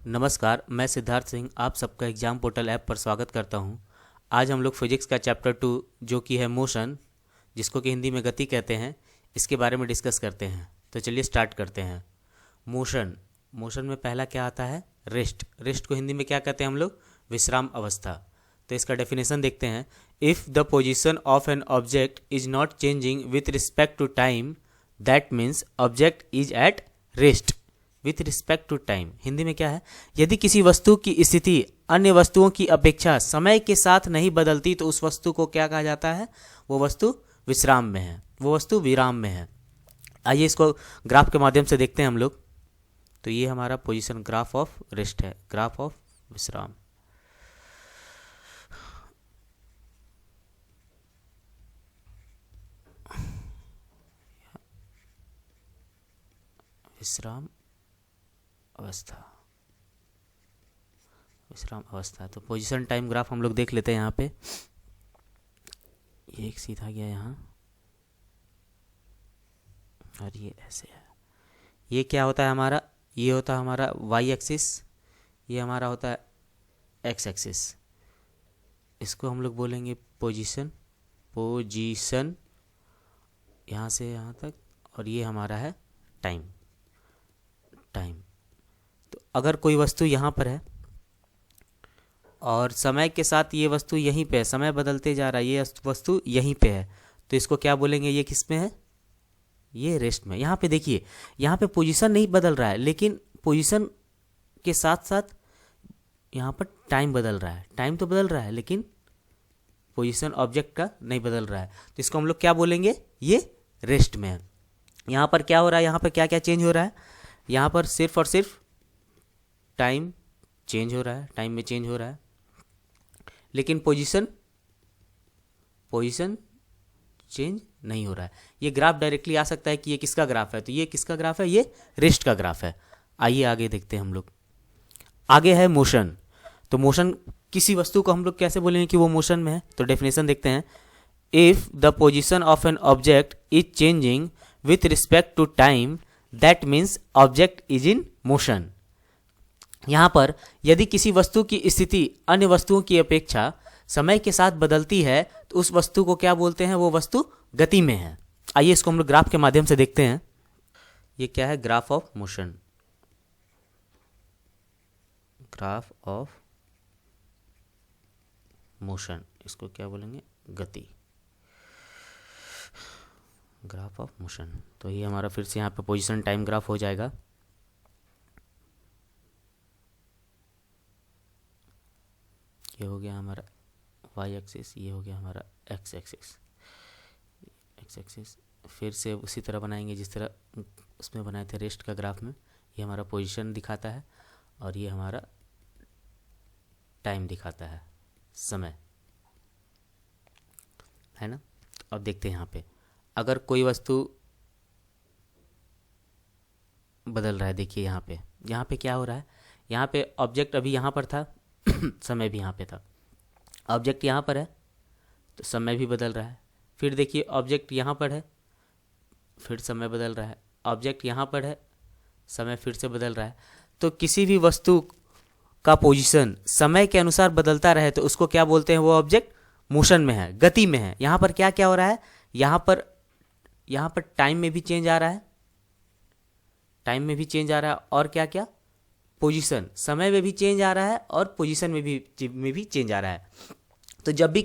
नमस्कार, मैं सिद्धार्थ सिंह आप सबका एग्जाम पोर्टल ऐप पर स्वागत करता हूं। आज हम लोग फिजिक्स का चैप्टर 2 जो कि है मोशन, जिसको कि हिंदी में गति कहते हैं, इसके बारे में डिस्कस करते हैं। तो चलिए स्टार्ट करते हैं। मोशन में पहला क्या आता है? रेस्ट को हिंदी में क्या कहते हैं हम लोग? विश्राम अवस्था। तो इसका डेफिनेशन देखते हैं। If the position of an object is not changing with respect to time, that means object is at rest with respect to time. Hindi में क्या है? यदि किसी वस्तु की स्थिति अन्य वस्तुओं की अपेक्षा समय के साथ नहीं बदलती तो उस वस्तु को क्या कहा जाता है? वो वस्तु विश्राम में है, वो वस्तु विराम में है। आइए इसको ग्राफ के माध्यम से देखते हैं हम लोग। तो ये हमारा पोजीशन ग्राफ ऑफ रेस्ट है, ग्राफ ऑफ विश्राम। विश्राम अवस्था। तो पोजीशन टाइम ग्राफ हम लोग देख लेते हैं। यहाँ पे ये एक सीधा गया यहाँ, और ये ऐसे है। ये क्या होता है हमारा? ये होता है हमारा वाई एक्सिस, ये हमारा होता है एक्स एक्सिस। इसको हम लोग बोलेंगे पोजीशन यहाँ से यहाँ तक, और ये हमारा है टाइम। तो अगर कोई वस्तु यहाँ पर है और समय के साथ ये वस्तु यहीं पे है, समय बदलते जा रहा है, ये वस्तु यहीं पे है, तो इसको क्या बोलेंगे? ये किस में है? ये रेस्ट में। यहाँ पे देखिए, यहाँ पे पोजीशन नहीं बदल रहा है, लेकिन पोजीशन के साथ साथ यहाँ पर टाइम बदल रहा है। टाइम तो बदल रहा है, लेकिन पोजीशन ऑब्जेक्ट का नहीं बदल रहा है। तो इसको हम लोग क्या बोलेंगे? ये रेस्ट में है। यहाँ पर क्या हो रहा है? यहाँ पर क्या क्या चेंज हो रहा है? यहाँ पर सिर्फ और सिर्फ टाइम चेंज हो रहा है, टाइम में चेंज हो रहा है, लेकिन पोजीशन चेंज नहीं हो रहा है। ये ग्राफ डायरेक्टली आ सकता है कि ये किसका ग्राफ है? तो ये किसका ग्राफ है? ये रेस्ट का ग्राफ है। आइए आगे देखते हैं हम लोग। आगे है मोशन। तो मोशन, किसी वस्तु को हम लोग कैसे बोलेंगे कि वो मोशन में है? तो डेफिनेशन देखते हैं। If the position of an object is changing with respect to time, that means object is in motion. यहाँ पर यदि किसी वस्तु की स्थिति अन्य वस्तुओं की अपेक्षा समय के साथ बदलती है तो उस वस्तु को क्या बोलते हैं? वो वस्तु गति में है। आइए इसको हम लोग ग्राफ के माध्यम से देखते हैं। ये क्या है? Graph of motion, graph of motion. इसको क्या बोलेंगे? गति, ग्राफ ऑफ मोशन। तो ये हमारा फिर से यहाँ पे पोजीशन टाइम ग्राफ हो जाएगा। ये हो गया हमारा वाई एक्सिस, ये हो गया हमारा एक्स एक्सिस। फिर से उसी तरह बनाएंगे जिस तरह उसमें बनाए थे रेस्ट का ग्राफ में। ये हमारा पोजीशन दिखाता है और ये हमारा टाइम दिखाता है, समय, है ना। तो अब देखते हैं यहाँ पे, अगर कोई वस्तु बदल रहा है, देखिए यहाँ पे क्या हो रहा है? यहाँ पे ऑब्जेक्ट अभी यहाँ पर था समय भी यहाँ पे था। ऑब्जेक्ट यहाँ पर है तो समय भी बदल रहा है। फिर देखिए ऑब्जेक्ट यहाँ पर है, फिर समय बदल रहा है। ऑब्जेक्ट यहाँ पर है, समय फिर से बदल रहा है। तो किसी भी वस्तु का पोजीशन समय के अनुसार बदलता रहे तो उसको क्या बोलते हैं? वो ऑब्जेक्ट मोशन में है, गति में है। यहाँ पर क्या क्या हो रहा है? यहाँ पर टाइम में भी चेंज आ रहा है, और क्या क्या? पोजीशन, समय में भी चेंज आ रहा है और पोजीशन में भी चेंज आ रहा है। तो जब भी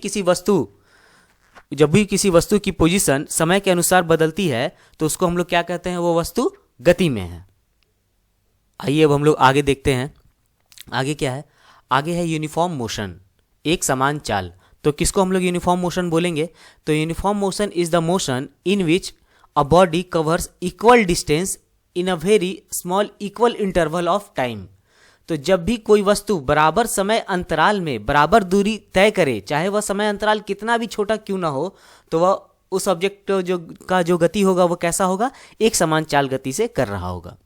किसी वस्तु की पोजीशन समय के अनुसार बदलती है तो उसको हम लोग क्या कहते हैं? वो वस्तु गति में है। आइए अब हम लोग आगे देखते हैं। आगे क्या है? आगे है यूनिफॉर्म मोशन, एक समान चाल। तो किसको हम लोग यूनिफॉर्म मोशन बोलेंगे? तो uniform motion is the motion in which a body covers equal distance in a very small equal interval of time. तो जब भी कोई वस्तु बराबर समय अंतराल में बराबर दूरी तय करे, चाहे वह समय अंतराल कितना भी छोटा क्यों ना हो, तो वह उस ऑब्जेक्ट जो गति होगा वो कैसा होगा? एक समान चाल गति से कर रहा होगा।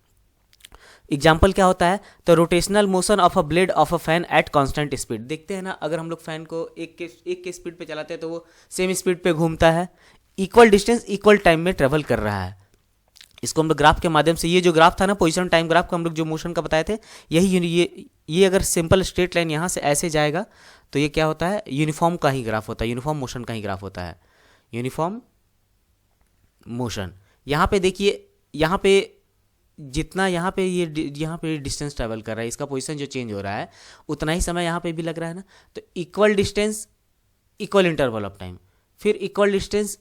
एग्जाम्पल क्या होता है? तो rotational motion of a blade of a fan at constant speed. देखते हैं ना, अगर हम लोग फैन को एक के स्पीड पे चलाते हैं तो वो सेम स्पीड पे घूमता है, इक्वल डिस्टेंस इक्वल टाइम में ट्रेवल कर रहा है। इसको हम लोग ग्राफ के माध्यम से, ये जो ग्राफ था ना पोजीशन टाइम ग्राफ को हम लोग जो मोशन का बताए थे, यही ये अगर सिंपल स्ट्रेट लाइन यहाँ से ऐसे जाएगा तो ये क्या होता है, यूनिफॉर्म का ही ग्राफ होता है, यूनिफॉर्म मोशन का ही ग्राफ होता है, यूनिफॉर्म मोशन। यहाँ पे देखिए, यहाँ पे जितना यहाँ पे डिस्टेंस ट्रैवल कर रहा है, इसका पोजीशन जो चेंज हो रहा है उतना ही समय यहाँ पे भी लग रहा है ना। तो equal distance equal interval of time, फिर equal distance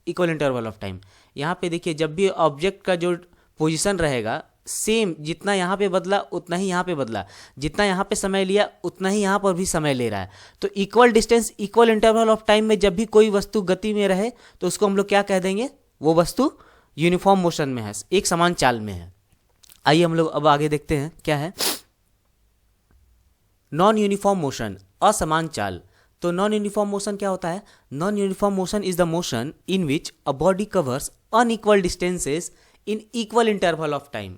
equal interval of time. यहाँ पे देखिए जब भी ऑब्जेक्ट का जो पोजीशन रहेगा सेम, जितना यहाँ पे बदला उतना ही यहाँ पे बदला, जितना यहाँ पे समय लिया उतना ही यहाँ पर भी समय ले रहा है। तो equal distance equal interval of time में जब भी कोई वस्तु गति में रहे तो उसको हम लोग क्या कह देंगे, वो वस्तु यूनिफॉर्म मोशन में है, एक समान चाल में है। आइए हम लोग अब आगे देखते हैं क्या है नॉन यूनिफॉर्म मोशन, असमान चाल। तो नॉन यूनिफॉर्म मोशन क्या होता है, non uniform motion is the motion in which a body covers unequal distances in equal interval of time.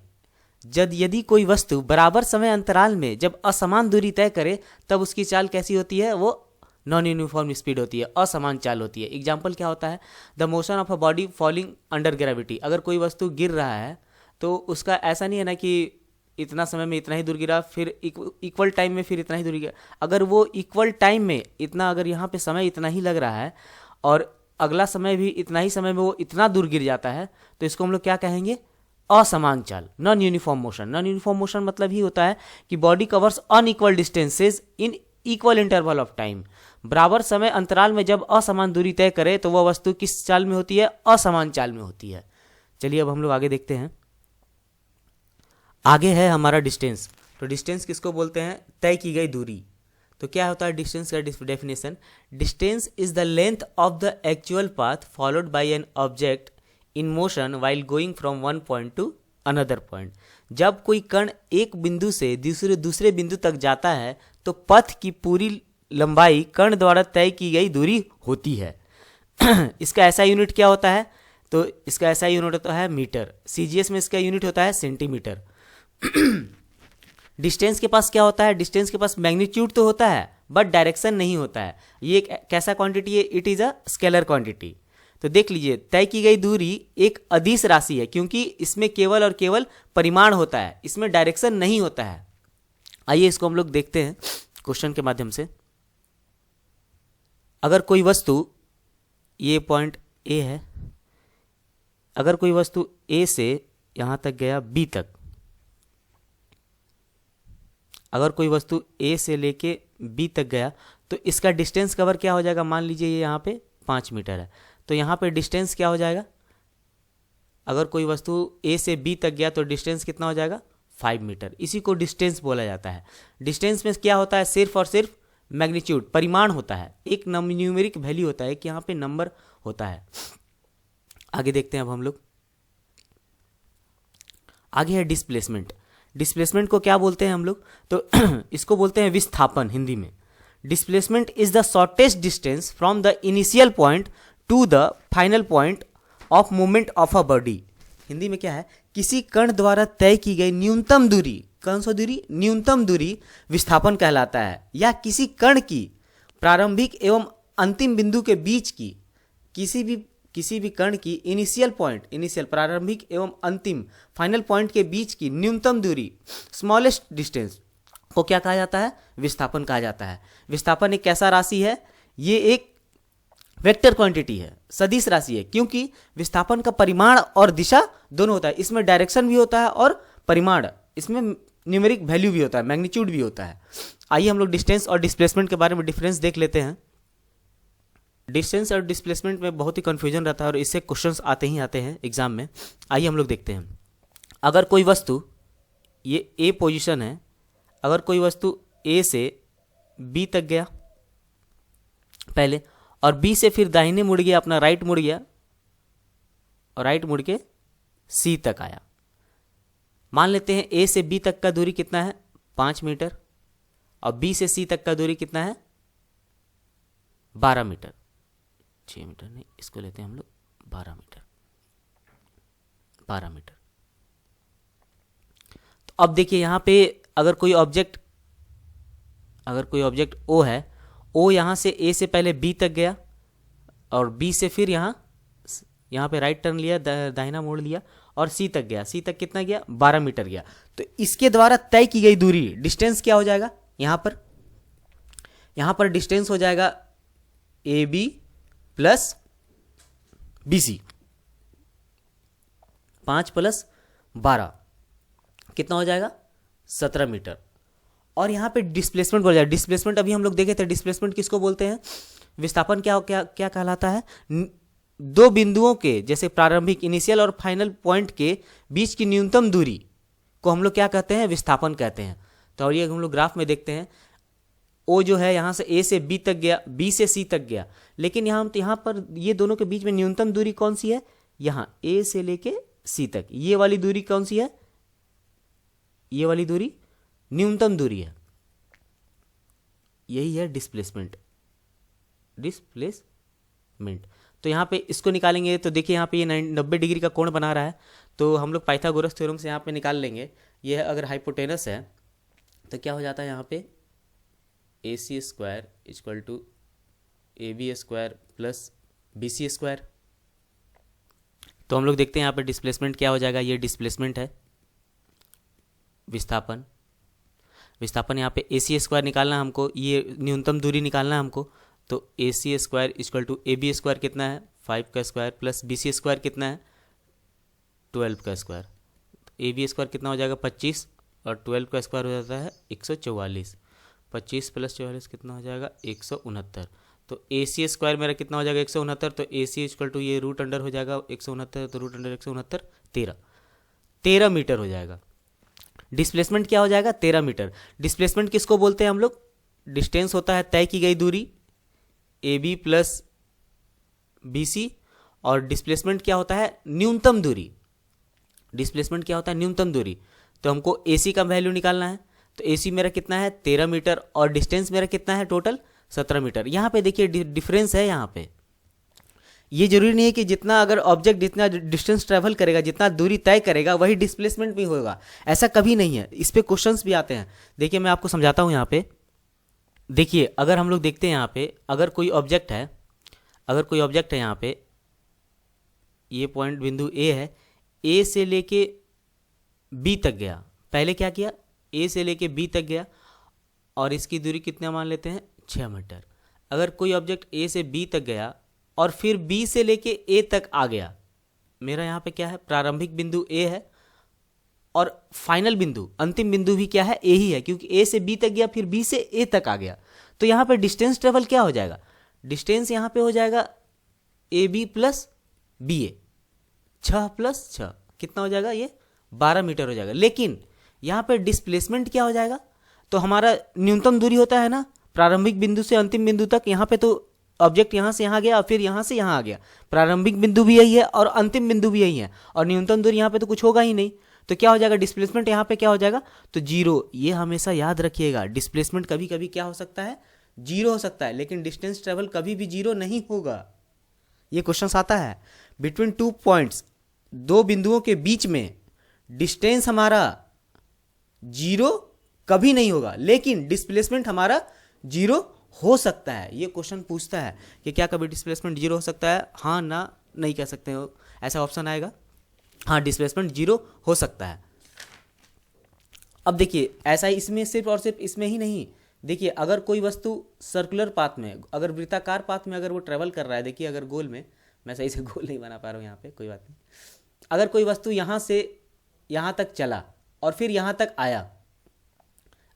जब यदि कोई वस्तु बराबर समय अंतराल में जब असमान दूरी तय करे तब उसकी चाल कैसी होती है, वो नॉन यूनिफॉर्म स्पीड होती है, असमान चाल होती है। एग्जाम्पल क्या होता है, the motion of a body falling under gravity. अगर कोई वस्तु गिर रहा है तो उसका ऐसा नहीं है ना कि इतना समय में इतना ही दूर गिरा, फिर इक्वल टाइम में फिर इतना ही दूर गिरा। अगर वो इक्वल टाइम में इतना, अगर यहाँ पे समय इतना ही लग रहा है और अगला समय भी इतना ही समय में वो इतना दूर गिर जाता है तो इसको हम लोग क्या कहेंगे, असमान चाल, non uniform motion. Non uniform motion मतलब ही होता है कि body covers unequal distances in equal interval of time. बराबर समय अंतराल में जब असमान दूरी तय करे तो वह वस्तु किस चाल में होती है, असमान चाल में होती है। चलिए अब हम लोग आगे देखते हैं। आगे है हमारा डिस्टेंस। तो डिस्टेंस किसको बोलते हैं, तय की गई दूरी। तो क्या होता है डिस्टेंस का definition, distance is the length of the actual path followed by an object in motion while going from one point two another point. जब कोई कण एक बिंदु से दूसरे बिंदु तक जाता है तो पथ की पूरी लंबाई कण द्वारा तय की गई दूरी होती है। इसका ऐसा यूनिट क्या होता है, तो इसका ऐसा यूनिट होता है मीटर। सीजीएस में इसका यूनिट होता है सेंटीमीटर। डिस्टेंस के पास क्या होता है, डिस्टेंस के पास मैग्नीट्यूड तो होता है बट डायरेक्शन नहीं होता है। ये एक कैसा क्वांटिटी है, it is a scalar quantity. तो देख लीजिए, तय की गई दूरी एक अदिश राशि है क्योंकि इसमें केवल और केवल परिमाण होता है, इसमें डायरेक्शन नहीं होता है। आइए इसको हम लोग देखते हैं क्वेश्चन के माध्यम से। अगर कोई वस्तु, ये पॉइंट ए है, अगर कोई वस्तु ए से यहां तक गया बी तक, अगर कोई वस्तु ए से लेके बी तक गया तो इसका डिस्टेंस कवर क्या हो जाएगा, मान लीजिए ये यहाँ पे 5 मीटर है तो यहाँ पे डिस्टेंस क्या हो जाएगा, अगर कोई वस्तु ए से बी तक गया तो डिस्टेंस कितना हो जाएगा, 5 मीटर। इसी को डिस्टेंस बोला जाता है। डिस्टेंस में क्या होता है, सिर्फ और सिर्फ मैग्नीट्यूड, परिमाण होता है, एक न्यूमेरिक वैल्यू होता है, कि यहाँ पे नंबर होता है। आगे देखते हैं अब हम लोग। आगे है डिस्प्लेसमेंट। डिस्प्लेसमेंट को क्या बोलते हैं हम लोग, तो इसको बोलते हैं विस्थापन हिंदी में। Displacement is the shortest distance from the initial point two the final point of movement of a body. Hindi में क्या है, किसी कण द्वारा तय की गई न्यूनतम दूरी, कौन सा दूरी, न्यूनतम दूरी विस्थापन कहलाता है। या किसी कण की प्रारंभिक एवं अंतिम बिंदु के बीच की किसी भी कण की इनिशियल पॉइंट, इनिशियल प्रारंभिक एवं अंतिम फाइनल पॉइंट के बीच की न्यूनतम दूरी, स्मॉलेस्ट डिस्टेंस को क्या कहा जाता है, विस्थापन कहा जाता है। विस्थापन एक कैसा राशि है, ये एक वेक्टर क्वांटिटी है, सदिश राशि है, क्योंकि विस्थापन का परिमाण और दिशा दोनों होता है। इसमें डायरेक्शन भी होता है और परिमाण, इसमें न्यूमेरिक वैल्यू भी होता है, मैग्नीट्यूड भी होता है। आइए हम लोग डिस्टेंस और डिस्प्लेसमेंट के बारे में डिफरेंस देख लेते हैं। डिस्टेंस और डिस्प्लेसमेंट में बहुत ही कन्फ्यूजन रहता है और इससे क्वेश्चंस आते ही आते हैं एग्जाम में। आइए हम लोग देखते हैं। अगर कोई वस्तु, ये ए पोजीशन है, अगर कोई वस्तु ए से बी तक गया पहले, और बी से फिर दाहिने मुड़ गया, अपना राइट मुड़ गया, और राइट मुड़ के सी तक आया। मान लेते हैं ए से बी तक का दूरी कितना है, 5 मीटर, और बी से सी तक का दूरी कितना है, 12 मीटर, 6 मीटर नहीं, इसको लेते हैं हम लोग 12 मीटर, 12 मीटर। तो अब देखिए यहाँ पे अगर कोई ऑब्जेक्ट ओ है, ओ यहाँ से ए से पहले बी तक गया और बी से फिर यहाँ यहाँ पे राइट टर्न लिया, दाहिना मोड़ लिया और सी तक गया। सी तक कितना गया? 12 मीटर गया। तो इसके द्वारा तय की गई दूरी, डिस्टेंस क्या हो जाएगा? यहाँ पर डिस्टेंस हो जाएगा A B plus B C, 5 plus 12 कितना हो जाएगा? 17 मीटर। और यहाँ पे डिस्प्लेसमेंट बोल जाएगा। डिस्प्लेसमेंट अभी हम लोग देखे थे, डिस्प्लेसमेंट किसको बोलते हैं? विस्थापन क्या क्या क्या कहलाता है? दो बिंदुओं के, जैसे प्रारंभिक इनिशियल और फाइनल पॉइंट के बीच की न्यूनतम दूरी को हम लोग क्या कहते हैं? विस्थापन कहते हैं। तो और ये हम लोग ग्राफ में देखते हैं, ओ जो है यहाँ से ए से बी तक गया, बी से सी तक गया, लेकिन यहाँ पर ये दोनों के बीच में न्यूनतम दूरी कौन सी है? यहाँ ए से लेके सी तक, ये वाली दूरी कौन सी है? ये वाली दूरी न्यूनतम दूरी है, यही है डिस्प्लेसमेंट। तो यहाँ पे इसको निकालेंगे तो देखिए यहाँ पे ये 90 डिग्री का कोण बना रहा है, तो हम लोग पाइथागोरस थ्योरम से यहाँ पे निकाल लेंगे। यह अगर हाइपोटेनस है तो क्या हो जाता है यहाँ पे? A C square equal to A B square plus B C square. तो हम लोग देखते हैं यहाँ पे डिस्प्लेसमेंट क्या हो जाएगा। ये डिस्प्लेसमेंट है, विस्थापन यहाँ पे ए सी स्क्वायर निकालना है हमको, ये न्यूनतम दूरी निकालना है हमको। तो A C square equal to A B square कितना है? 5 का square plus B C square कितना है? 12 का स्क्वायर। ए बी स्क्वायर कितना हो जाएगा? 25 और 12 का स्क्वायर हो जाता है 144। 25 प्लस 44 कितना हो जाएगा? 169। तो ए सी स्क्वायर मेरा कितना हो जाएगा? 169। तो ए सी इक्वल टू ये रूट अंडर हो जाएगा 169, तो रूट अंडर 169 13 मीटर हो जाएगा। डिस्प्लेसमेंट क्या हो जाएगा? 13 मीटर। डिस्प्लेसमेंट किसको बोलते हैं हम लोग? डिस्टेंस होता है तय की गई दूरी A B plus B C, और डिस्प्लेसमेंट क्या होता है? न्यूनतम दूरी। डिस्प्लेसमेंट क्या होता है? न्यूनतम दूरी। तो हमको ए सी का वैल्यू निकालना है, तो ए सी मेरा कितना है? 13 मीटर, और डिस्टेंस मेरा कितना है टोटल? 17 मीटर। यहाँ पे देखिए डिफरेंस है। यहाँ पे ये जरूरी नहीं है कि जितना अगर ऑब्जेक्ट जितना डिस्टेंस ट्रैवल करेगा, जितना दूरी तय करेगा, वही डिस्प्लेसमेंट भी होगा, ऐसा कभी नहीं है। इस पे क्वेश्चंस भी आते हैं। देखिए मैं आपको समझाता हूँ। यहाँ पे देखिए, अगर हम लोग देखते हैं यहाँ पे, अगर कोई ऑब्जेक्ट है यहाँ पे, ये पॉइंट बिंदु ए है, ए से लेके बी तक गया। पहले क्या किया? ए से लेके बी तक गया, और इसकी दूरी कितना मान लेते हैं? 6 मीटर। अगर कोई ऑब्जेक्ट ए से बी तक गया और फिर बी से लेके ए तक आ गया, मेरा यहाँ पे क्या है? प्रारंभिक बिंदु ए है और फाइनल बिंदु, अंतिम बिंदु भी क्या है? ए ही है, क्योंकि ए से बी तक गया फिर बी से ए तक आ गया। तो यहाँ पे डिस्टेंस ट्रेवल क्या हो जाएगा? डिस्टेंस यहाँ पे हो जाएगा A B plus B A, 6 plus 6 कितना हो जाएगा? ये 12 मीटर हो जाएगा। लेकिन यहाँ पे डिस्प्लेसमेंट क्या हो जाएगा? तो हमारा न्यूनतम दूरी होता है ना प्रारंभिक बिंदु से अंतिम बिंदु तक, यहाँ पे तो ऑब्जेक्ट यहाँ से यहाँ गया और फिर यहाँ से यहाँ आ गया, प्रारंभिक बिंदु भी यही है और अंतिम बिंदु भी यही है, और न्यूनतम दूरी यहाँ पे तो कुछ होगा ही नहीं। तो क्या हो जाएगा? डिस्प्लेसमेंट यहाँ पे क्या हो जाएगा? तो 0। ये हमेशा याद रखिएगा, डिस्प्लेसमेंट कभी कभी क्या हो सकता है? 0 हो सकता है, लेकिन डिस्टेंस ट्रेवल कभी भी 0 नहीं होगा। ये क्वेश्चन आता है। बिटवीन 2 पॉइंट्स, दो बिंदुओं के बीच में डिस्टेंस हमारा 0 कभी नहीं होगा, लेकिन डिस्प्लेसमेंट हमारा 0 हो सकता है। ये क्वेश्चन पूछता है कि क्या कभी डिस्प्लेसमेंट 0 हो सकता है? हाँ ना नहीं कह सकते हो, ऐसा ऑप्शन आएगा। हाँ, डिस्प्लेसमेंट 0 हो सकता है। अब देखिए ऐसा ही इसमें सिर्फ और सिर्फ इसमें ही नहीं, देखिए अगर कोई वस्तु सर्कुलर पाथ में, अगर वृत्ताकार पाथ में अगर वो ट्रेवल कर रहा है, देखिए अगर गोल में, मैं सही से गोल नहीं बना पा रहा हूँ यहाँ पे, कोई बात नहीं। अगर कोई वस्तु यहाँ से यहाँ तक चला और फिर यहाँ तक आया,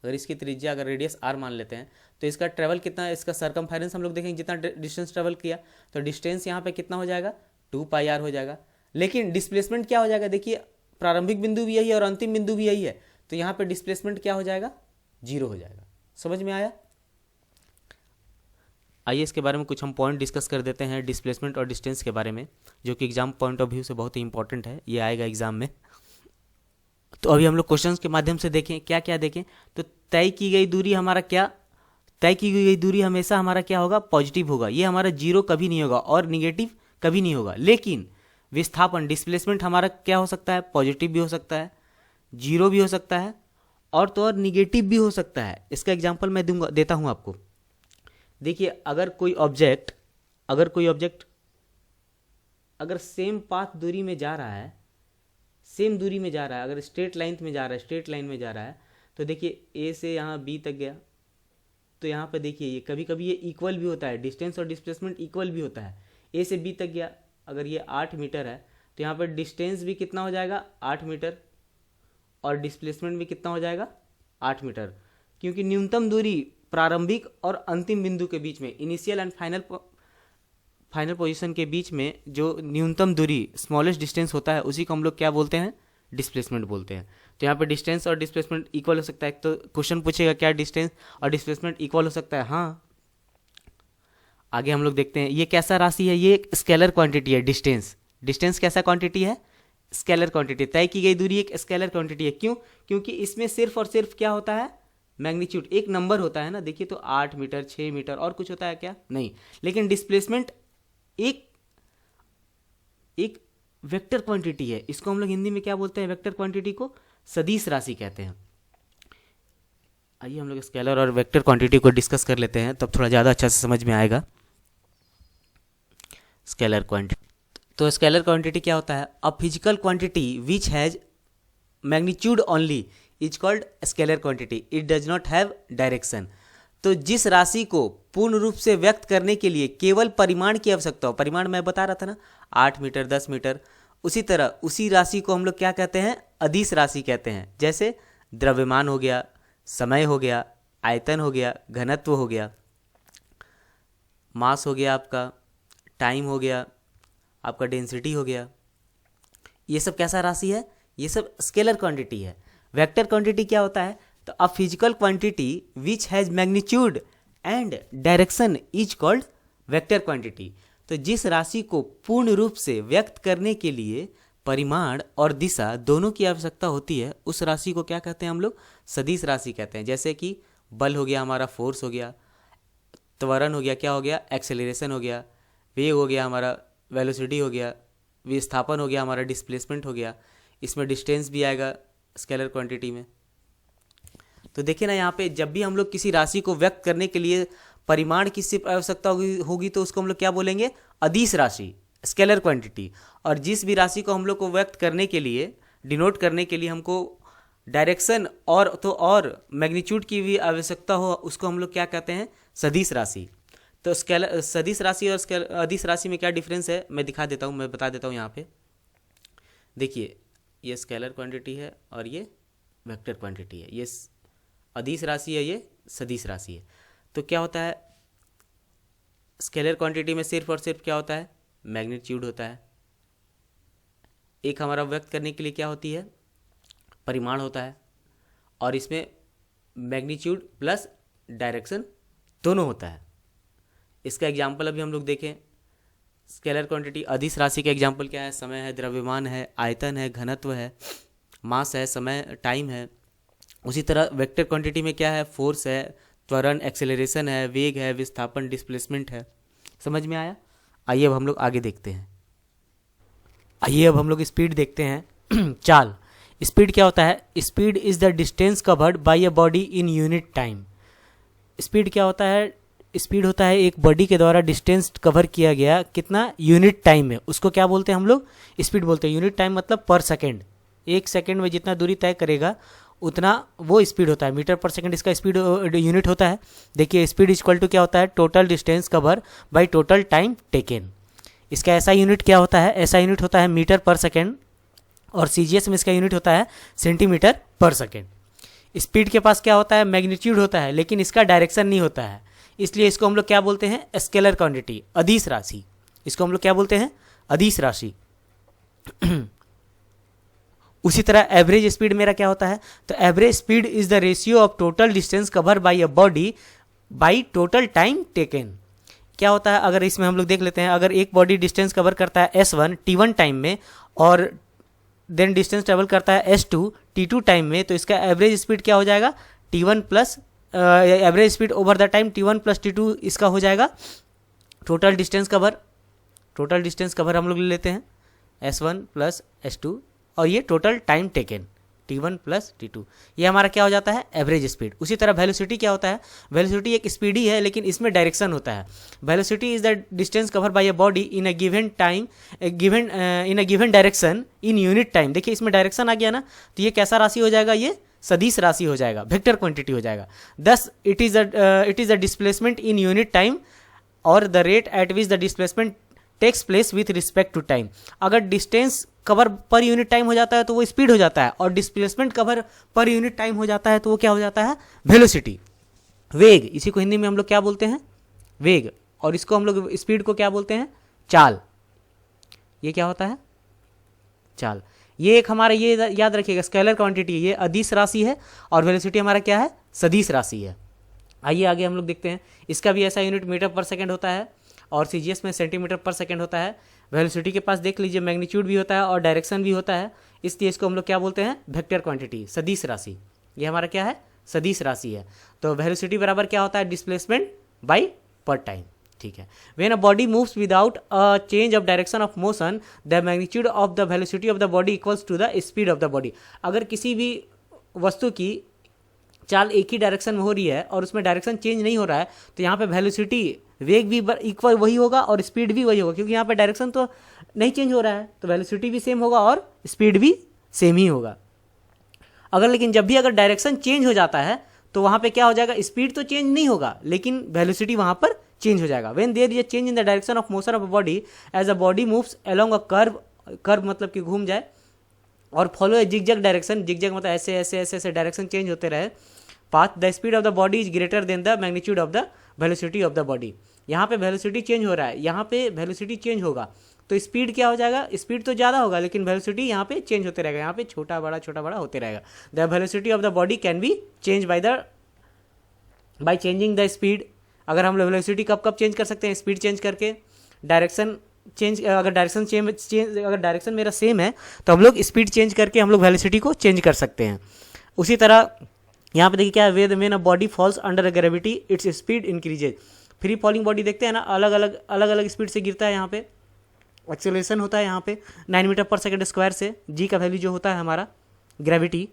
अगर इसकी त्रिज्या अगर रेडियस r मान लेते हैं, तो इसका ट्रेवल कितना है? इसका सरकमफेरेंस हम लोग देखेंगे जितना डिस्टेंस ट्रेवल किया, तो डिस्टेंस यहाँ पे कितना हो जाएगा? 2πr हो जाएगा। लेकिन डिस्प्लेसमेंट क्या हो जाएगा? देखिए प्रारंभिक बिंदु भी यही है और अंतिम बिंदु भी यही है, तो यहाँ पे डिस्प्लेसमेंट क्या हो जाएगा? 0 हो जाएगा। समझ में आया? आइए इसके बारे में कुछ हम पॉइंट डिस्कस कर देते हैं डिस्प्लेसमेंट और डिस्टेंस के बारे में, जो कि एग्जाम पॉइंट ऑफ व्यू से बहुत ही इंपॉर्टेंट है, ये आएगा एग्जाम में। तो अभी हम लोग क्वेश्चंस के माध्यम से देखें, क्या क्या देखें। तो तय की गई दूरी हमारा क्या? तय की गई दूरी हमेशा हमारा क्या होगा? पॉजिटिव होगा। ये हमारा 0 कभी नहीं होगा और निगेटिव कभी नहीं होगा। लेकिन विस्थापन डिस्प्लेसमेंट हमारा क्या हो सकता है? पॉजिटिव भी हो सकता है, 0 भी हो सकता है, और तो और निगेटिव भी हो सकता है। इसका एग्जाम्पल मैं देता हूँ आपको। देखिए अगर कोई ऑब्जेक्ट अगर सेम पाथ दूरी में जा रहा है, सेम दूरी में जा रहा है, अगर स्ट्रेट लाइन में जा रहा है, स्ट्रेट लाइन में जा रहा है, तो देखिए ए से यहाँ बी तक गया, तो यहाँ पर देखिए ये कभी कभी ये इक्वल भी होता है, डिस्टेंस और डिस्प्लेसमेंट इक्वल भी होता है। ए से बी तक गया, अगर ये 8 मीटर है तो यहाँ पर डिस्टेंस भी कितना हो जाएगा 8 मीटर, और डिस्प्लेसमेंट भी कितना हो जाएगा 8 मीटर, क्योंकि न्यूनतम दूरी प्रारंभिक और अंतिम बिंदु के बीच में, इनिशियल एंड फाइनल पोजीशन के बीच में जो न्यूनतम दूरी स्मॉलेस्ट डिस्टेंस होता है उसी को हम लोग क्या बोलते हैं, डिस्प्लेसमेंट बोलते हैं। तो यहाँ पे डिस्टेंस और डिस्प्लेसमेंट इक्वल हो सकता है। तो क्वेश्चन पूछेगा क्या डिस्टेंस और डिस्प्लेसमेंट इक्वल हो सकता है, हाँ। आगे हम लोग देखते हैं ये कैसा राशि है, ये एक स्केलर क्वांटिटी है। डिस्टेंस कैसा क्वांटिटी है, स्केलर क्वांटिटी। तय की गई दूरी एक स्केलर क्वांटिटी है। क्यों? क्योंकि इसमें सिर्फ और सिर्फ क्या होता है, मैग्नीट्यूड, एक नंबर होता है ना। देखिए तो 8 मीटर, 6 मीटर, और कुछ होता है क्या? नहीं। लेकिन डिस्प्लेसमेंट एक वेक्टर क्वांटिटी है। इसको हम लोग हिंदी में क्या बोलते हैं, वेक्टर क्वांटिटी को सदिश राशि कहते हैं। आइए हम लोग स्केलर और वेक्टर क्वांटिटी को डिस्कस कर लेते हैं, तब थोड़ा ज़्यादा अच्छा से समझ में आएगा। स्केलर क्वांटिटी, तो स्केलर क्वांटिटी क्या होता है, a physical quantity which has magnitude only is called scalar quantity, it does not have direction. तो जिस राशि को पूर्ण रूप से व्यक्त करने के लिए केवल परिमाण की आवश्यकता हो, परिमाण मैं बता रहा था ना 8 मीटर 10 मीटर, उसी तरह उसी राशि को हम लोग क्या कहते हैं, अदिश राशि कहते हैं। जैसे द्रव्यमान हो गया, समय हो गया, आयतन हो गया, घनत्व हो गया, मास हो गया, आपका टाइम हो गया, आपका डेंसिटी हो गया, ये सब कैसा राशि है, ये सब स्केलर क्वांटिटी है। वेक्टर क्वांटिटी क्या होता है, तो a physical quantity which has magnitude and direction is called vector quantity. तो जिस राशि को पूर्ण रूप से व्यक्त करने के लिए परिमाण और दिशा दोनों की आवश्यकता होती है, उस राशि को क्या कहते हैं हम लोग, सदिश राशि कहते हैं। जैसे कि बल हो गया हमारा, फोर्स हो गया, त्वरण हो गया, क्या हो गया, एक्सेलरेशन हो गया, वेग हो गया हमारा, वेलोसिटी हो गया, विस्थापन हो गया हमारा, डिस्प्लेसमेंट हो गया। इसमें डिस्टेंस भी आएगा स्केलर क्वांटिटी में। तो देखिए ना, यहाँ पे जब भी हम लोग किसी राशि को व्यक्त करने के लिए परिमाण की सिर्फ आवश्यकता होगी तो उसको हम लोग क्या बोलेंगे, अदिश राशि, स्केलर क्वांटिटी। और जिस भी राशि को हम लोग को व्यक्त करने के लिए, डिनोट करने के लिए हमको डायरेक्शन और मैग्नीट्यूड की भी आवश्यकता हो, उसको हम लोग क्या कहते हैं, सदिश राशि। तो सदिश राशि और अदिश राशि में क्या डिफरेंस है मैं दिखा देता हूँ, मैं बता देता हूँ। यहाँ पे देखिए, ये स्केलर क्वांटिटी है और ये वेक्टर क्वांटिटी है। ये अदिश राशि है, ये सदिश राशि है। तो क्या होता है, स्केलर क्वांटिटी में सिर्फ और सिर्फ क्या होता है, मैग्नीट्यूड होता है। एक हमारा व्यक्त करने के लिए क्या होती है, परिमाण होता है, और इसमें मैग्नीट्यूड प्लस डायरेक्शन दोनों होता है। इसका एग्जाम्पल अभी हम लोग देखें, स्केलर क्वांटिटी अदिश राशि का एग्जाम्पल क्या है, समय है, द्रव्यमान है, आयतन है, घनत्व है, मास है, समय टाइम है। उसी तरह वेक्टर क्वांटिटी में क्या है, फोर्स है, त्वरण एक्सेलरेशन है, वेग है, विस्थापन डिस्प्लेसमेंट है। समझ में आया? आइए अब हम लोग आगे देखते हैं। आइए अब हम लोग स्पीड देखते हैं। चाल, स्पीड क्या होता है, speed is the distance covered by a body in unit time. Speed क्या होता है, स्पीड होता है एक बॉडी के द्वारा डिस्टेंस कवर किया गया कितना, यूनिट टाइम में, उसको क्या बोलते हैं हम लोग, स्पीड बोलते हैं। यूनिट टाइम मतलब पर सेकेंड, एक सेकेंड में जितना दूरी तय करेगा उतना वो स्पीड होता है। मीटर पर सेकंड इसका स्पीड यूनिट होता है। देखिए स्पीड इक्वल टू क्या होता है, total distance cover by total time taken. इसका ऐसा यूनिट क्या होता है, ऐसा यूनिट होता है मीटर पर सेकंड, और सीजीएस में इसका यूनिट होता है सेंटीमीटर पर सेकंड। स्पीड के पास क्या होता है, मैग्नीट्यूड होता है, लेकिन इसका डायरेक्शन नहीं होता है, इसलिए इसको हम लोग क्या बोलते हैं, स्केलर क्वांटिटी, अदिश राशि। इसको हम लोग क्या बोलते हैं, अदिश राशि। उसी तरह एवरेज स्पीड मेरा क्या होता है, तो average speed is the ratio of total distance cover by a body by total time taken. क्या होता है, अगर इसमें हम लोग देख लेते हैं, अगर एक बॉडी डिस्टेंस कवर करता है S1 T1 टाइम में, और देन डिस्टेंस ट्रेवल करता है S2 T2 टाइम में, तो इसका एवरेज स्पीड क्या हो जाएगा, T1 plus average speed over the time T1 plus T2 इसका हो जाएगा total distance cover. Total distance cover हम लोग ले लेते हैं S1 प्लस S2, और ये total time taken, t1 plus t2, ये हमारा क्या हो जाता है, एवरेज स्पीड। उसी तरह वेलोसिटी क्या होता है, वेलोसिटी एक स्पीड ही है लेकिन इसमें डायरेक्शन होता है। Velocity is the distance cover by a body in a given time, in a given direction in unit time. देखिए इसमें डायरेक्शन आ गया ना, तो ये कैसा राशि हो जाएगा, ये सदिश राशि हो जाएगा, वेक्टर क्वांटिटी हो जाएगा। Thus it is a displacement in unit time और the rate at which the displacement takes place with respect to time. अगर distance cover per unit time हो जाता है तो वो स्पीड हो जाता है, और displacement cover per unit time हो जाता है तो वो क्या हो जाता है, वेलोसिटी, वेग। इसी को हिंदी में हम लोग क्या बोलते हैं, वेग, और इसको हम लोग स्पीड को क्या बोलते हैं, चाल। ये क्या होता है, चाल। ये एक हमारा, ये याद रखिएगा, स्केलर क्वांटिटी, ये अदिश राशि है, और वेलोसिटी हमारा क्या है, सदिश राशि है। आइए आगे हम लोग देखते हैं, इसका भी ऐसा यूनिट मीटर पर सेकंड होता है, और सीजीएस में सेंटीमीटर पर सेकंड होता है। वेलोसिटी के पास देख लीजिए मैग्नीट्यूड भी होता है और डायरेक्शन भी होता है, इसलिए इसको हम लोग क्या बोलते हैं, वेक्टर क्वांटिटी, सदिश राशि। ये हमारा क्या है, सदिश राशि है। तो वेलोसिटी बराबर क्या होता है, डिस्प्लेसमेंट बाई पर टाइम, ठीक है। When a body moves without a change of direction of motion, the magnitude of the velocity of the body equals to the speed of the body. अगर किसी भी वस्तु की चाल एक ही डायरेक्शन में हो रही है और उसमें डायरेक्शन चेंज नहीं हो रहा है, तो यहाँ पे वेलोसिटी, वेग भी इक्वल वही होगा और स्पीड भी वही होगा, क्योंकि यहाँ पे डायरेक्शन तो नहीं चेंज हो रहा है, तो वेलोसिटी भी सेम होगा और स्पीड भी सेम ही होगा। अगर लेकिन जब भी अगर डायरेक्शन चेंज हो जाता है तो वहाँ पे क्या हो जाएगा, स्पीड तो चेंज नहीं होगा लेकिन वेलोसिटी वहाँ पर चेंज हो जाएगा। When there is a change in the direction of motion of a body as a body moves along a curve, curve मतलब कि घूम जाए, और follow a zigzag direction, zigzag मतलब ऐसे ऐसे ऐसे ऐसे डायरेक्शन चेंज होते रहे path, the speed of the body is greater than the magnitude of the velocity of the body. यहाँ पे वेलोसिटी चेंज हो रहा है, यहाँ पे वेलोसिटी चेंज होगा तो स्पीड क्या हो जाएगा, स्पीड तो ज़्यादा होगा लेकिन वेलोसिटी यहाँ पे चेंज होते रहेगा, यहाँ पे छोटा बड़ा होते रहेगा। The velocity of the body can be change by changing the speed. अगर हम वेलोसिटी कब कब चेंज कर सकते हैं, स्पीड चेंज करके, डायरेक्शन चेंज, अगर डायरेक्शन मेरा सेम है तो हम लोग स्पीड चेंज करके हम लोग वेलोसिटी को चेंज कर सकते हैं। उसी तरह यहाँ पे देखिए क्या है, when a body falls under gravity its speed increases. Free falling body देखते हैं ना, अलग अलग स्पीड से गिरता है, यहाँ पे एक्सेलरेशन होता है यहाँ पे 9 मीटर पर सेकंड स्क्वायर से, जी का वैल्यू जो होता है हमारा ग्रेविटी,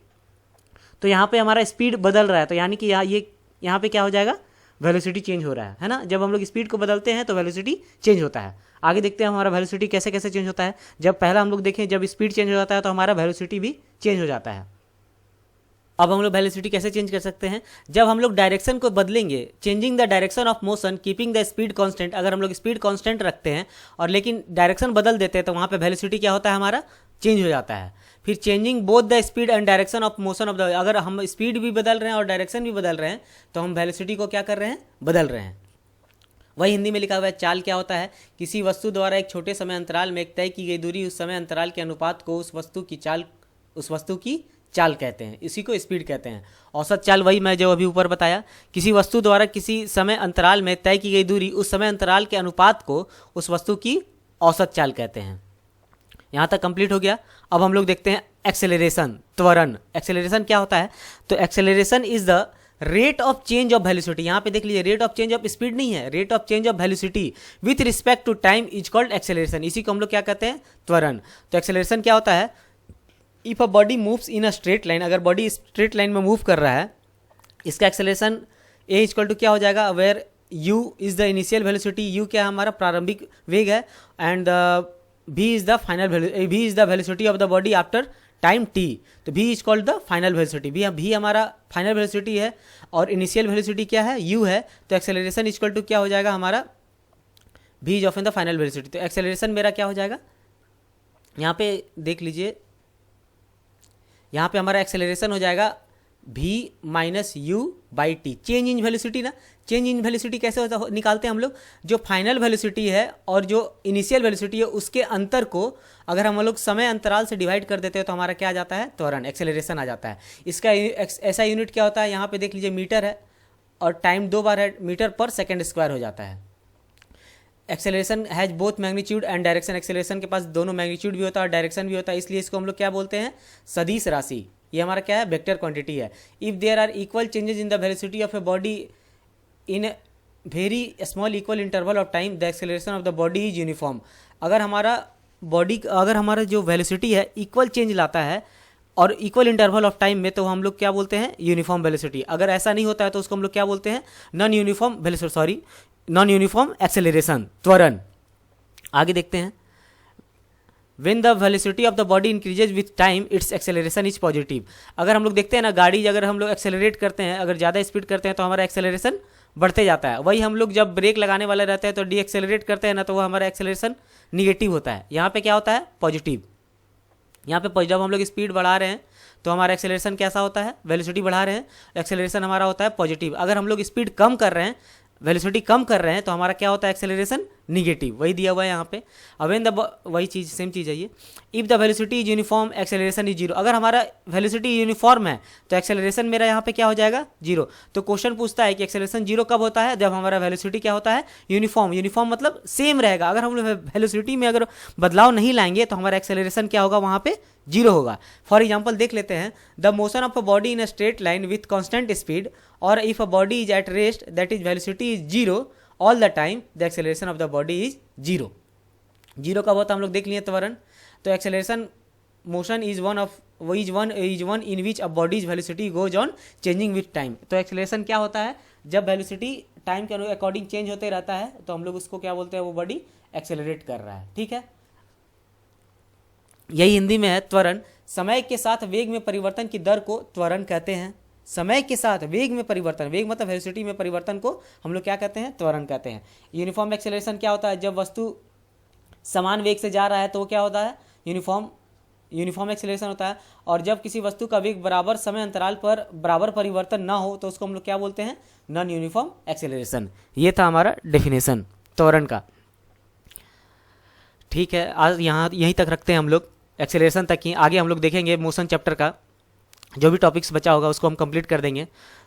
तो यहाँ पे हमारा स्पीड बदल रहा है, तो यानी कि यहाँ पे क्या हो जाएगा, वेलोसिटी चेंज हो रहा है ना। जब हम लोग स्पीड को बदलते हैं तो वेलोसिटी चेंज होता है। आगे देखते हैं हमारा वेलोसिटी कैसे कैसे चेंज होता है। जब पहला हम लोग देखें, जब स्पीड चेंज हो जाता है तो हमारा वेलोसिटी भी चेंज हो जाता है। अब हम लोग वेलोसिटी कैसे चेंज कर सकते हैं, जब हम लोग डायरेक्शन को बदलेंगे, changing the direction of motion keeping the speed constant. अगर हम लोग स्पीड कांस्टेंट रखते हैं और लेकिन डायरेक्शन बदल देते हैं तो वहाँ पे वेलोसिटी क्या होता है, हमारा चेंज हो जाता है। फिर changing both the speed and direction of motion of the, अगर हम स्पीड भी बदल रहे हैं और डायरेक्शन भी बदल रहे हैं तो हम वेलोसिटी को क्या कर रहे हैं, बदल रहे हैं। वही हिंदी में लिखा हुआ है। चाल क्या होता है, किसी वस्तु द्वारा एक छोटे समय अंतराल में एक तय की गई दूरी, उस समय अंतराल के अनुपात को उस वस्तु की चाल कहते हैं, इसी को स्पीड कहते हैं। औसत चाल वही मैं जो अभी ऊपर बताया, किसी वस्तु द्वारा किसी समय अंतराल में तय की गई दूरी, उस समय अंतराल के अनुपात को उस वस्तु की औसत चाल कहते हैं। यहाँ तक कंप्लीट हो गया। अब हम लोग देखते हैं एक्सेलरेशन, त्वरण। एक्सेलरेशन क्या होता है, तो acceleration is the rate of change of velocity. यहाँ पे देख लीजिए, rate of change of speed नहीं है, rate of change of velocity with respect to time is called acceleration. इसी को हम लोग क्या कहते हैं, त्वरण। तो एक्सेलरेशन क्या होता है, if a body moves in a straight line, अगर बॉडी स्ट्रेट लाइन में मूव कर रहा है, इसका एक्सेलरेशन ए इक्वल टू क्या हो जाएगा, where u is the initial velocity, u क्या हमारा प्रारंभिक वेग है, and v is the velocity of the body after time t। तो v is called the final velocity, v हमारा फाइनल वेलोसिटी है और इनिशियल वेलोसिटी क्या है, u है। तो एक्सेलरेशन इक्वल टू क्या हो जाएगा हमारा, v is often the final velocity. तो एक्सेलरेशन मेरा क्या हो जाएगा, यहाँ पे देख लीजिए, यहाँ पे हमारा एक्सेलरेशन हो जाएगा v minus you by T, change in velocity ना। चेंज इन वेलोसिटी कैसे होता निकालते हैं हम लोग, जो फाइनल वेलोसिटी है और जो इनिशियल वेलोसिटी है उसके अंतर को अगर हम लोग समय अंतराल से डिवाइड कर देते हैं तो हमारा क्या आ जाता है, त्वरण, एक्सेलरेशन आ जाता है। इसका ऐसा यूनिट क्या होता है, यहाँ पे देख लीजिए मीटर है और टाइम 2 बार है, मीटर पर सेकेंड स्क्वायर हो जाता है। Acceleration has both magnitude and direction, acceleration के पास दोनों मैग्नीट्यूड भी होता है और डायरेक्शन भी होता है, इसलिए इसको हम लोग क्या बोलते हैं, सदिश राशि। ये हमारा क्या है, वेक्टर क्वांटिटी है। If there are equal changes in the velocity of a body in very small equal interval of time, the acceleration of the body is uniform. अगर हमारा जो वेलोसिटी है इक्वल चेंज लाता है और इक्वल इंटरवल ऑफ टाइम में तो हम लोग क्या बोलते हैं, यूनिफॉर्म वेलोसिटी। अगर ऐसा नहीं होता है तो उसको हम लोग क्या बोलते हैं, non uniform velocity, sorry non uniform acceleration, त्वरण। आगे देखते हैं, When the velocity of the body increases with time, its acceleration is positive। अगर हम लोग देखते हैं ना, गाड़ी अगर हम लोग एक्सेलरेट करते हैं, अगर ज़्यादा स्पीड करते हैं तो हमारा एक्सेलरेशन बढ़ते जाता है। वही हम लोग जब ब्रेक लगाने वाले रहते हैं तो डी एक्सेलरेट करते हैं ना, तो वो हमारा एक्सेलरेशन निगेटिव होता है। यहाँ पे क्या होता है, पॉजिटिव। यहाँ पे जब हम लोग स्पीड बढ़ा रहे हैं तो हमारा एक्सेलरेशन कैसा होता है, वेलोसिटी बढ़ा रहे हैं, एक्सेलरेशन हमारा होता है पॉजिटिव। अगर हम लोग स्पीड कम कर रहे हैं, वेलोसिटी कम कर रहे हैं, तो हमारा क्या होता है, एक्सेलरेशन निगेटिव। वही दिया हुआ है यहाँ पे। अब इन द वही चीज़, सेम चीज़ है ये। If the velocity is uniform, acceleration is zero. अगर हमारा वेलोसिटी यूनिफॉर्म है तो एक्सेलरेशन मेरा यहाँ पे क्या हो जाएगा, जीरो। तो क्वेश्चन पूछता है कि एक्सेलरेशन जीरो कब होता है, जब हमारा वेलोसिटी क्या होता है, यूनिफॉर्म। यूनिफॉर्म मतलब सेम रहेगा। अगर हम लोग वेलोसिटी में अगर बदलाव नहीं लाएंगे तो हमारा एक्सेलरेशन क्या होगा, वहाँ पे जीरो होगा। फॉर एग्जाम्पल देख लेते हैं, the motion of a body in a straight line with constant speed, और if a body is at rest that is velocity is zero all the time, the acceleration of the body is zero. Zero कब होता है हम लोग देख लिए त्वरण। तो acceleration motion is one in which a body's velocity goes on changing with time. तो एक्सेलरेशन क्या होता है, जब वेलोसिटी टाइम के अकॉर्डिंग चेंज होते रहता है तो हम लोग उसको क्या बोलते हैं, वो बॉडी एक्सेलरेट कर रहा है। ठीक है, यही हिंदी में है त्वरण। समय के साथ वेग में परिवर्तन की दर को त्वरण कहते हैं। समय के साथ वेग में परिवर्तन, वेग मतलब वेलोसिटी में परिवर्तन को हम लोग क्या कहते हैं, त्वरण कहते हैं। यूनिफॉर्म एक्सेलरेशन क्या होता है, जब वस्तु समान वेग से जा रहा है तो वो क्या होता है, यूनिफॉर्म एक्सेलरेशन होता है। और जब किसी वस्तु का वेग बराबर समय अंतराल पर बराबर परिवर्तन ना हो तो उसको हम लोग क्या बोलते हैं, नॉन यूनिफॉर्म एक्सेलरेशन। ये था हमारा डेफिनेशन त्वरण का। ठीक है, आज यहाँ यहीं तक रखते हैं हम लोग, एक्सेलरेशन तक ही। आगे हम लोग देखेंगे मोशन चैप्टर का जो भी टॉपिक्स बचा होगा उसको हम कंप्लीट कर देंगे।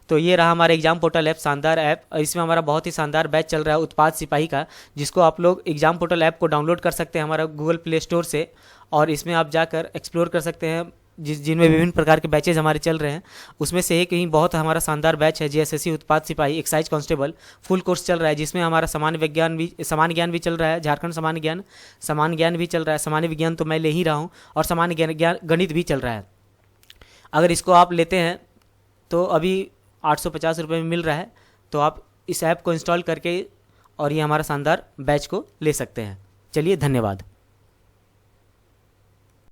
तो ये रहा हमारा एग्जाम पोर्टल ऐप, शानदार ऐप। इसमें हमारा बहुत ही शानदार बैच चल रहा है उत्पाद सिपाही का, जिसको आप लोग एग्जाम पोर्टल ऐप को डाउनलोड कर सकते हैं हमारा गूगल प्ले स्टोर से, और इसमें आप जाकर एक्सप्लोर कर सकते हैं जिनमें विभिन्न प्रकार के बैचेज हमारे चल रहे हैं। उसमें से एक ही बहुत हमारा शानदार बैच है जीएसएससी उत्पाद सिपाही एक्साइज कांस्टेबल, फुल कोर्स चल रहा है, जिसमें हमारा सामान्य ज्ञान भी चल रहा है, झारखंड सामान्य ज्ञान भी चल रहा है। सामान्य विज्ञान तो मैं ले ही रहा हूँ, और सामान्य ज्ञान गणित भी चल रहा है। अगर इसको आप लेते हैं तो अभी 850 रुपये में मिल रहा है, तो आप इस ऐप को इंस्टॉल करके और ये हमारा शानदार बैच को ले सकते हैं। चलिए, धन्यवाद।